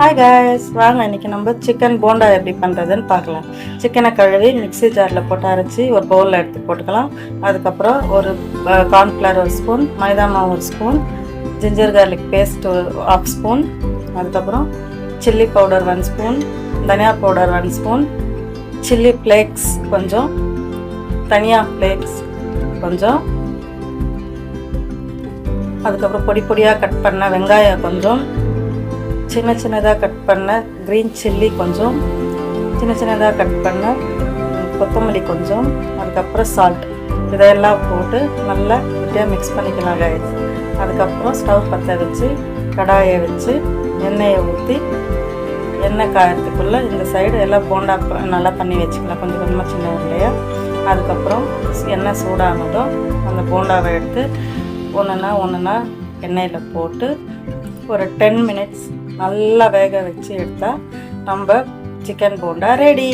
Hi guys, வாங்க இன்றைக்கி நம்ம சிக்கன் போண்டா எப்படி பண்ணுறதுன்னு பார்க்கலாம். சிக்கனை கழுவி மிக்ஸி ஜாரில் போட்டு அரைச்சி ஒரு பவுலில் எடுத்து போட்டுக்கலாம். அதுக்கப்புறம் ஒரு கார்ன்ஃப்ளவர் ஒரு ஸ்பூன், மைதா மாவு ஒரு ஸ்பூன், ஜிஞ்சர் கார்லிக் பேஸ்ட் ஒரு ½ ஸ்பூன், அதுக்கப்புறம் சில்லி பவுடர் 1 ஸ்பூன், தனியா பவுடர் 1 ஸ்பூன், சில்லி ஃப்ளேக்ஸ் கொஞ்சம், தனியா ஃப்ளேக்ஸ் கொஞ்சம், அதுக்கப்புறம் பொடி பொடியாக கட் பண்ண வெங்காயம் கொஞ்சம், சின்ன சின்னதாக கட் பண்ண க்ரீன் சில்லி கொஞ்சம், சின்ன சின்னதாக கட் பண்ண கொத்தமல்லி கொஞ்சம், அதுக்கப்புறம் சால்ட் இதையெல்லாம் போட்டு நல்லா இப்படியே மிக்ஸ் பண்ணிக்கலாம் guys. அதுக்கப்புறம் ஸ்டவ் பற்ற வச்சு கடாயை வச்சு எண்ணெயை ஊற்றி எண்ணெய் காயறதுக்குள்ளே இந்த சைடு எல்லாம் போண்டா நல்லா பண்ணி வச்சுக்கலாம், கொஞ்சம் கொஞ்சமாக சின்ன உருளையா. அதுக்கப்புறம் எண்ணெய் சூடானதும் அந்த போண்டாவை எடுத்து ஒன்றுனா எண்ணெயில் போட்டு ஒரு 10 மினிட்ஸ் நல்லா வேக வச்சு எடுத்தால் நம்ம சிக்கன் போண்டா ரெடி.